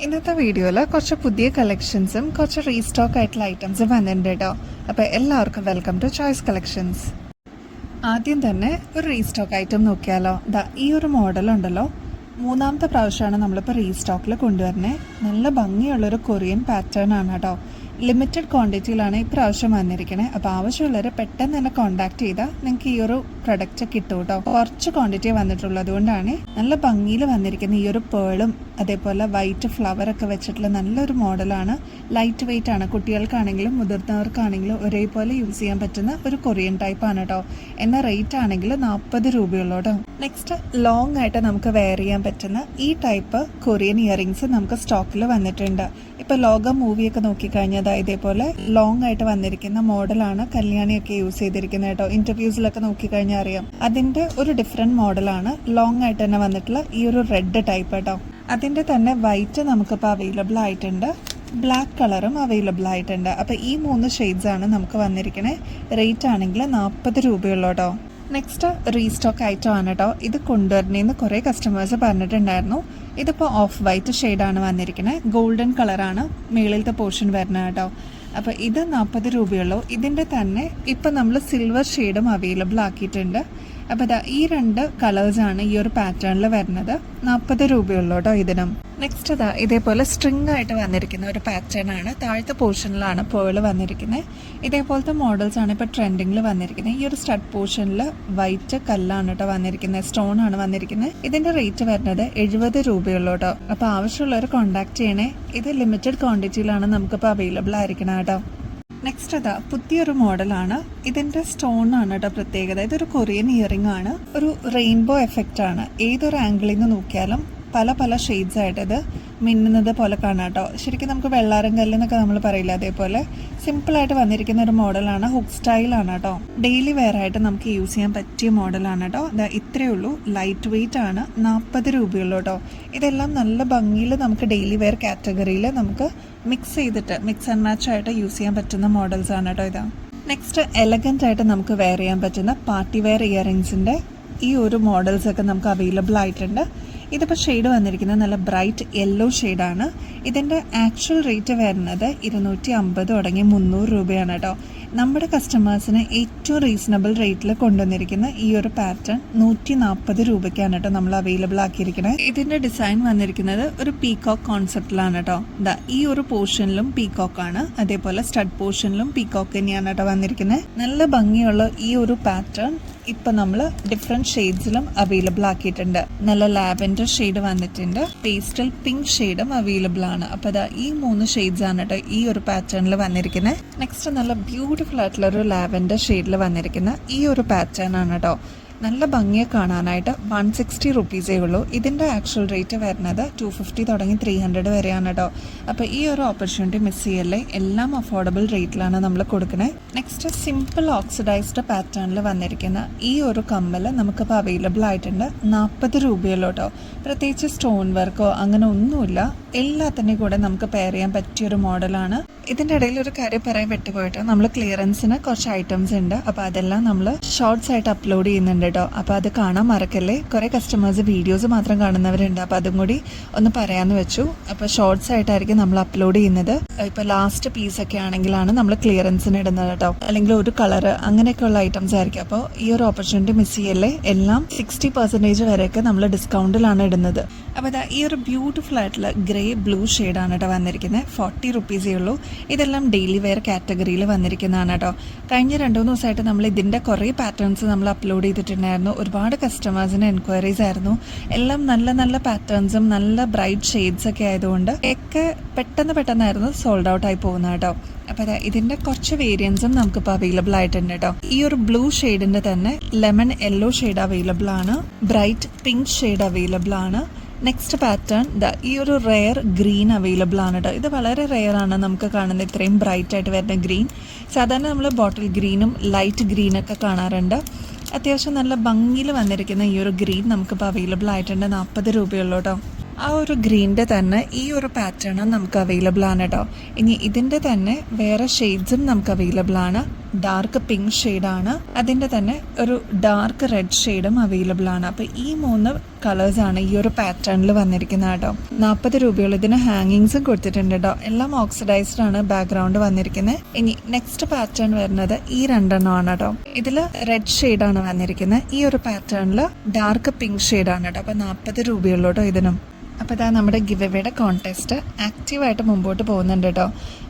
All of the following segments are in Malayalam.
ഇന്നത്തെ വീഡിയോയിൽ കുറച്ച് പുതിയ കളക്ഷൻസും കുറച്ച് റീസ്റ്റോക്ക് ആയിട്ടുള്ള ഐറ്റംസും വന്നിട്ടുണ്ട് കേട്ടോ. അപ്പോൾ എല്ലാവർക്കും വെൽക്കം ടു ചോയ്സ് കളക്ഷൻസ്. ആദ്യം തന്നെ ഒരു റീസ്റ്റോക്ക് ഐറ്റം നോക്കിയാലോ. ഈ ഒരു മോഡൽ ഉണ്ടല്ലോ, മൂന്നാമത്തെ പ്രാവശ്യമാണ് നമ്മളിപ്പോൾ റീസ്റ്റോക്കിൽ കൊണ്ടുവരുന്നത്. നല്ല ഭംഗിയുള്ളൊരു കൊറിയൻ പാറ്റേൺ ആണ് കേട്ടോ. ലിമിറ്റഡ് ക്വാണ്ടിറ്റിയിലാണ് ഇപ്രാവശ്യം വന്നിരിക്കുന്നത്. അപ്പോൾ ആവശ്യമുള്ളവർ പെട്ടെന്ന് തന്നെ കോൺടാക്ട് ചെയ്താൽ നിങ്ങൾക്ക് ഈ ഒരു പ്രൊഡക്റ്റ് കിട്ടും കേട്ടോ. കുറച്ച് ക്വാണ്ടിറ്റി വന്നിട്ടുള്ളൂ, അതുകൊണ്ടാണ് നല്ല ഭംഗിയിൽ വന്നിരിക്കുന്നത്. ഈ ഒരു പേളും അതേപോലെ വൈറ്റ് ഫ്ലവർ ഒക്കെ വെച്ചിട്ടുള്ള നല്ലൊരു മോഡലാണ്. ലൈറ്റ് വെയിറ്റ് ആണ്, കുട്ടികൾക്കാണെങ്കിലും മുതിർന്നവർക്കാണെങ്കിലും ഒരേപോലെ യൂസ് ചെയ്യാൻ പറ്റുന്ന ഒരു കൊറിയൻ ടൈപ്പ് ആണ് കേട്ടോ. എന്നാൽ റേറ്റ് ആണെങ്കിൽ 40 രൂപയുള്ളൂ കേട്ടോ. നെക്സ്റ്റ് ലോങ് ആയിട്ട് നമുക്ക് വെയർ ചെയ്യാൻ പറ്റുന്ന ഈ ടൈപ്പ് കൊറിയൻ ഇയറിങ്സ് നമുക്ക് സ്റ്റോക്കിൽ വന്നിട്ടുണ്ട്. ഇപ്പോൾ ലോക മൂവിയൊക്കെ നോക്കിക്കഴിഞ്ഞാൽ ഇതേപോലെ ലോങ് ആയിട്ട് വന്നിരിക്കുന്ന മോഡലാണ് കല്യാണിയൊക്കെ യൂസ് ചെയ്തിരിക്കുന്നത് കേട്ടോ. ഇന്റർവ്യൂസിലൊക്കെ നോക്കിക്കഴിഞ്ഞാൽ അറിയാം. അതിന്റെ ഒരു ഡിഫറെന്റ് മോഡലാണ് ലോങ് ആയിട്ട് തന്നെ വന്നിട്ടുള്ള ഈ ഒരു റെഡ് ടൈപ്പ് കേട്ടോ. അതിന്റെ തന്നെ വൈറ്റ് നമുക്കിപ്പോൾ അവൈലബിൾ ആയിട്ടുണ്ട്, ബ്ലാക്ക് കളറും അവൈലബിൾ ആയിട്ടുണ്ട്. അപ്പോൾ ഈ 3 ഷെയ്ഡ്സ് ആണ് നമുക്ക് വന്നിരിക്കുന്നത്. റേറ്റ് ആണെങ്കിൽ 40 രൂപയുള്ളൂ കേട്ടോ. നെക്സ്റ്റ് റീസ്റ്റോക്ക് ഐറ്റം ആണ് കേട്ടോ. ഇത് കൊണ്ടുവരുന്നതെന്ന് കുറേ കസ്റ്റമേഴ്സ് പറഞ്ഞിട്ടുണ്ടായിരുന്നു. ഇതിപ്പോൾ ഓഫ് വൈറ്റ് ഷെയ്ഡാണ് വന്നിരിക്കുന്നത്. ഗോൾഡൻ കളറാണ് മേളിലത്തെ പോർഷൻ വരുന്നത് കേട്ടോ. അപ്പോൾ ഇത് 40 രൂപയുള്ളൂ. ഇതിൻ്റെ തന്നെ ഇപ്പം നമ്മൾ സിൽവർ ഷെയ്ഡും അവൈലബിൾ ആക്കിയിട്ടുണ്ട്. അപ്പോൾ ഈ 2 കളേഴ്സാണ് ഈ ഒരു പാറ്റേണിൽ വരുന്നത്. 40 രൂപയുള്ളൂ കേട്ടോ ഇതിനും. നെക്സ്റ്റ് ഇതേപോലെ സ്ട്രിങ് ആയിട്ട് വന്നിരിക്കുന്ന ഒരു പാറ്റേൺ ആണ്. താഴത്തെ പോർഷനിലാണ് പേള് വന്നിരിക്കുന്നത്. ഇതേപോലത്തെ മോഡൽസ് ആണ് ഇപ്പോൾ ട്രെൻഡിങ്ങിൽ വന്നിരിക്കുന്നത്. ഈ ഒരു സ്റ്റഡ് പോർഷനിൽ വൈറ്റ് കല്ലാണ് കേട്ടോ വന്നിരിക്കുന്നത്, സ്റ്റോൺ ആണ് വന്നിരിക്കുന്നത്. ഇതിന്റെ റേറ്റ് വരുന്നത് 70 രൂപയുള്ളൂ കേട്ടോ. അപ്പോൾ ആവശ്യമുള്ളവർ കോൺടാക്ട് ചെയ്യണേ. ഇത് ലിമിറ്റഡ് ക്വാണ്ടിറ്റിയിലാണ് നമുക്കിപ്പോൾ അവൈലബിൾ ആയിരിക്കണം കേട്ടോ. നെക്സ്റ്റ് പുതിയൊരു മോഡലാണ്. ഇതിന്റെ സ്റ്റോൺ ആണ് കേട്ടോ പ്രത്യേകത. ഇതൊരു കൊറിയൻ ഇയറിംഗ് ആണ്. ഒരു റെയിൻബോ എഫക്റ്റ് ആണ്. ഏതൊരു ആംഗിളിൽ നിന്ന് നോക്കിയാലും പല പല ഷെയ്ഡ്സ് ആയിട്ട് ഇത് മിന്നുന്നത് പോലെ കാണാം കേട്ടോ. ശരിക്കും നമുക്ക് വെള്ളാരം കല്ലെന്നൊക്കെ നമ്മൾ പറയില്ല, അതേപോലെ സിമ്പിളായിട്ട് വന്നിരിക്കുന്ന ഒരു മോഡലാണ്. ഹുക്ക് സ്റ്റൈലാണ് കേട്ടോ. ഡെയിലി വെയർ ആയിട്ട് നമുക്ക് യൂസ് ചെയ്യാൻ പറ്റിയ മോഡലാണ് കേട്ടോ. ഇത്രയേ ഉള്ളൂ. ലൈറ്റ് വെയിറ്റ് ആണ്. 40 രൂപയുള്ളൂ കേട്ടോ. ഇതെല്ലാം നല്ല ഭംഗിയിൽ നമുക്ക് ഡെയിലി വെയർ കാറ്റഗറിയിൽ നമുക്ക് മിക്സ് ആൻഡ് മാച്ച് ആയിട്ട് യൂസ് ചെയ്യാൻ പറ്റുന്ന മോഡൽസ് ആണ് കേട്ടോ ഇതാ. നെക്സ്റ്റ് എലഗൻ്റ് ആയിട്ട് നമുക്ക് വെയർ ചെയ്യാൻ പറ്റുന്ന പാർട്ടി വെയർ ഇയറിങ്സിൻ്റെ ഈ ഒരു മോഡൽസ് ഒക്കെ നമുക്ക് അവൈലബിൾ ആയിട്ടുണ്ട്. ഇതിപ്പോൾ ഷെയ്ഡ് വന്നിരിക്കുന്നത് നല്ല ബ്രൈറ്റ് യെല്ലോ ഷെയ്ഡാണ്. ഇതിൻ്റെ ആക്ച്വൽ റേറ്റ് വരുന്നത് 250 തുടങ്ങി 300 രൂപയാണ് കേട്ടോ. നമ്മുടെ കസ്റ്റമേഴ്സിന് ഏറ്റവും റീസണബിൾ റേറ്റിൽ കൊണ്ടുവന്നിരിക്കുന്ന ഈ ഒരു പാറ്റേൺ 140 രൂപയ്ക്കാണ് കേട്ടോ നമ്മൾ അവൈലബിൾ ആക്കിയിരിക്കുന്നത്. ഇതിൻ്റെ ഡിസൈൻ വന്നിരിക്കുന്നത് ഒരു പീകോക്ക് കോൺസെപ്റ്റിലാണ് കേട്ടോ. ഈ ഒരു പോർഷനിലും പീകോക്കാണ്, അതേപോലെ സ്റ്റഡ് പോർഷനിലും പീകോക്ക് തന്നെയാണ് കേട്ടോ വന്നിരിക്കുന്നത്. നല്ല ഭംഗിയുള്ള ഈ ഒരു പാറ്റേൺ ഇപ്പം നമ്മൾ ഡിഫറെൻറ്റ് ഷെയ്ഡ്സിലും അവൈലബിൾ ആക്കിയിട്ടുണ്ട്. നല്ല ലാവൻഡർ ഷെയ്ഡ് വന്നിട്ടുണ്ട്, പേസ്റ്റൽ പിങ്ക് ഷെയ്ഡും അവൈലബിൾ ആണ്. അപ്പോൾ ഈ 3 ഷെയ്ഡ്സ് ആണ് കേട്ടോ ഈ ഒരു പാറ്റേണിൽ വന്നിരിക്കുന്നത്. നെക്സ്റ്റ് നല്ല ബ്യൂട്ടിഫുൾ ആയിട്ടുള്ള ഒരു ലാവൻഡർ ഷെയ്ഡിൽ വന്നിരിക്കുന്ന ഈ ഒരു പാറ്റേൺ ആണ് കേട്ടോ. നല്ല ഭംഗിയെ കാണാനായിട്ട് 160 റുപ്പീസേ ഉള്ളൂ. ഇതിൻ്റെ ആക്ച്വൽ റേറ്റ് വരുന്നത് 250 തുടങ്ങി 300 വരെയാണ് കേട്ടോ. അപ്പോൾ ഈ ഒരു ഓപ്പർച്യൂണിറ്റി മിസ് ചെയ്യല്ലേ. എല്ലാം അഫോർഡബിൾ റേറ്റിലാണ് നമ്മൾ കൊടുക്കുന്നത്. നെക്സ്റ്റ് സിമ്പിൾ ഓക്സിഡൈസ്ഡ് പാറ്റേണിൽ വന്നിരിക്കുന്ന ഈ ഒരു കമ്മൽ നമുക്കിപ്പോൾ അവൈലബിൾ ആയിട്ടുണ്ട്. 40 രൂപയുള്ളൂ കേട്ടോ. പ്രത്യേകിച്ച് സ്റ്റോൺ വർക്കോ അങ്ങനെ ഒന്നുമില്ല. എല്ലാത്തിൻ്റെയും കൂടെ നമുക്ക് പെയർ ചെയ്യാൻ പറ്റിയൊരു മോഡലാണ്. ഇതിൻ്റെ ഇടയിൽ ഒരു കാര്യം പറയാൻ വിട്ടുപോയിട്ട്, നമ്മൾ ക്ലിയറൻസിന് കുറച്ച് ഐറ്റംസ് ഉണ്ട്. അപ്പോൾ അതെല്ലാം നമ്മൾ ഷോർട്സ് ആയിട്ട് അപ്ലോഡ് ചെയ്യുന്നുണ്ട് കേട്ടോ. അപ്പോൾ അത് കാണാൻ മറക്കല്ലേ. കുറേ കസ്റ്റമേഴ്സ് വീഡിയോസ് മാത്രം കാണുന്നവരുണ്ട്. അപ്പോൾ അതും കൂടി ഒന്ന് പറയാമെന്ന് വെച്ചു. അപ്പോൾ ഷോർട്സ് ആയിട്ടായിരിക്കും നമ്മൾ അപ്ലോഡ് ചെയ്യുന്നത്. ഇപ്പോൾ ലാസ്റ്റ് പീസൊക്കെ ആണെങ്കിലാണ് നമ്മൾ ക്ലിയറൻസിന് ഇടുന്നത് കേട്ടോ. അല്ലെങ്കിൽ ഒരു കളറ് അങ്ങനെയൊക്കെയുള്ള ഐറ്റംസ് ആയിരിക്കും. അപ്പോൾ ഈ ഒരു ഓപ്പർച്യൂണിറ്റി മിസ് ചെയ്യല്ലേ. എല്ലാം 60% വരെയൊക്കെ നമ്മൾ ഡിസ്കൗണ്ടിലാണ് ഇടുന്നത്. അപ്പോൾ ഈ ഒരു ബ്യൂട്ടിഫുൾ ആയിട്ടുള്ള ഗ്രേ ബ്ലൂ ഷെയ്ഡാണ് കേട്ടോ വന്നിരിക്കുന്നത്. 40 റുപ്പീസേ ഉള്ളൂ. ഇതെല്ലാം ഡെയിലി വെയർ കാറ്റഗറിയിൽ വന്നിരിക്കുന്നതാണ് കേട്ടോ. കഴിഞ്ഞ 2-3 ദിവസമായിട്ട് നമ്മൾ ഇതിൻ്റെ കുറേ പാറ്റേൺസ് നമ്മൾ അപ്ലോഡ് ചെയ്തിട്ടുണ്ടായിരുന്നു. ഒരുപാട് കസ്റ്റമേഴ്സിന് എൻക്വയറീസ് ആയിരുന്നു. എല്ലാം നല്ല നല്ല പാറ്റേൺസും നല്ല ബ്രൈറ്റ് ഷെയ്ഡ്സ് ഒക്കെ ആയതുകൊണ്ട് ഒക്കെ പെട്ടെന്നായിരുന്നു സോൾഡ് ഔട്ട് ആയി പോകുന്നത് കേട്ടോ. അപ്പോൾ ഇതിൻ്റെ കുറച്ച് വേരിയൻസും നമുക്കിപ്പോൾ അവൈലബിൾ ആയിട്ടുണ്ട് കേട്ടോ. ഈ ഒരു ബ്ലൂ ഷെയ്ഡിൻ്റെ തന്നെ ലെമൺ യെല്ലോ ഷെയ്ഡ് അവൈലബിൾ ആണ്, ബ്രൈറ്റ് പിങ്ക് ഷെയ്ഡ് അവൈലബിൾ ആണ്. നെക്സ്റ്റ് പാറ്റേൺ ഈ ഒരു റെയർ ഗ്രീൻ അവൈലബിൾ ആണ് കേട്ടോ. ഇത് വളരെ റെയർ ആണ് നമുക്ക് കാണുന്നത് ഇത്രയും ബ്രൈറ്റ് ആയിട്ട് വരുന്ന ഗ്രീൻ. സാധാരണ നമ്മൾ ബോട്ടിൽ ഗ്രീനും ലൈറ്റ് ഗ്രീനൊക്കെ കാണാറുണ്ട്. അത്യാവശ്യം നല്ല ഭംഗിയിൽ വന്നിരിക്കുന്ന ഈ ഒരു ഗ്രീൻ നമുക്കിപ്പോൾ അവൈലബിൾ ആയിട്ടുണ്ട്. 40 രൂപയുള്ളൂ കേട്ടോ. ആ ഒരു ഗ്രീനിൻ്റെ തന്നെ ഈ ഒരു പാറ്റേൺ നമുക്ക് അവൈലബിൾ ആണ് കേട്ടോ. ഇനി ഇതിൻ്റെ തന്നെ വേറെ ഷെയ്ഡ്സും നമുക്ക് അവൈലബിൾ ആണ്. ഡാർക്ക് പിങ്ക് ഷെയ്ഡാണ്. അതിൻ്റെ തന്നെ ഒരു ഡാർക്ക് റെഡ് ഷെയ്ഡും അവൈലബിൾ ആണ്. അപ്പോൾ ഈ 3 കളേഴ്സാണ് ഈ ഒരു പാറ്റേണിൽ വന്നിരിക്കുന്നത് കേട്ടോ. 40 രൂപയുള്ള ഇതിന് ഹാങ്ങിങ്സും കൊടുത്തിട്ടുണ്ട് കേട്ടോ. എല്ലാം ഓക്സിഡൈസ്ഡ് ആണ് ബാക്ക്ഗ്രൗണ്ട് വന്നിരിക്കുന്നത്. ഇനി നെക്സ്റ്റ് പാറ്റേൺ വരുന്നത് ഈ 2 ആണ് കേട്ടോ. ഇതിൽ റെഡ് ഷെയ്ഡാണ് വന്നിരിക്കുന്നത്. ഈ ഒരു പാറ്റേണിൽ ഡാർക്ക് പിങ്ക് ഷെയ്ഡാണ് കേട്ടോ. അപ്പോൾ 40 രൂപയുള്ളൂ കേട്ടോ ഇതിനും. അപ്പോൾ ഇതാ നമ്മുടെ ഗിവ് എവേയുടെ കോൺടെസ്റ്റ് ആക്റ്റീവായിട്ട് മുമ്പോട്ട് പോകുന്നുണ്ട് കേട്ടോ.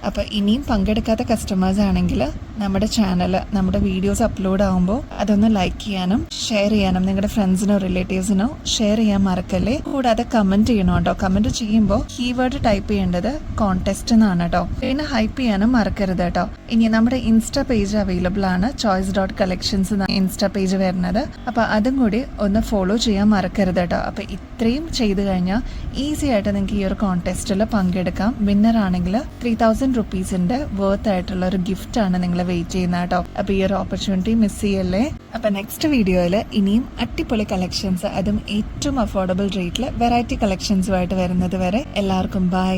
അപ്പോൾ ഇനിയും പങ്കെടുക്കാത്ത കസ്റ്റമേഴ്സ് ആണെങ്കിൽ നമ്മുടെ ചാനൽ, നമ്മുടെ വീഡിയോസ് അപ്ലോഡ് ആകുമ്പോൾ അതൊന്ന് ലൈക്ക് ചെയ്യാനും ഷെയർ ചെയ്യാനും നിങ്ങളുടെ ഫ്രണ്ട്സിനോ റിലേറ്റീവ്സിനോ ഷെയർ ചെയ്യാൻ മറക്കല്ലേ. കൂടാതെ കമൻറ്റ് ചെയ്യണം കേട്ടോ. കമൻറ്റ് ചെയ്യുമ്പോൾ കീവേഡ് ടൈപ്പ് ചെയ്യേണ്ടത് കോൺടെസ്റ്റ് എന്നാണ് കേട്ടോ. പിന്നെ ഹൈപ്പ് ചെയ്യാനും മറക്കരുത് കേട്ടോ. ഇനി നമ്മുടെ ഇൻസ്റ്റാ പേജ് അവൈലബിൾ ആണ്. choice.collections എന്ന ഇൻസ്റ്റാ പേജ് വരുന്നത്. അപ്പോൾ അതും കൂടി ഒന്ന് ഫോളോ ചെയ്യാൻ മറക്കരുത് കേട്ടോ. അപ്പോൾ ഇത്രയും ചെയ്ത് കഴിഞ്ഞാൽ ഈസി ആയിട്ട് നിങ്ങൾക്ക് ഈ ഒരു കോൺടെസ്റ്റിൽ പങ്കെടുക്കാം. വിന്നർ ആണെങ്കിൽ 3000 റുപ്പീസിന്റെ വർത്ത് ആയിട്ടുള്ള ഒരു ഗിഫ്റ്റ് ആണ് നിങ്ങൾ വെയിറ്റ് ചെയ്യുന്നത് കേട്ടോ. അപ്പോൾ ഈ ഒരു ഓപ്പർച്യൂണിറ്റി മിസ് ചെയ്യല്ലേ. അപ്പോൾ നെക്സ്റ്റ് വീഡിയോയിൽ ഇനിയും അടിപൊളി കളക്ഷൻസ്, അതും ഏറ്റവും അഫോർഡബിൾ റേറ്റിൽ വെറൈറ്റി കളക്ഷൻസുമായിട്ട് വരുന്നത് വരെ എല്ലാവർക്കും ബൈ.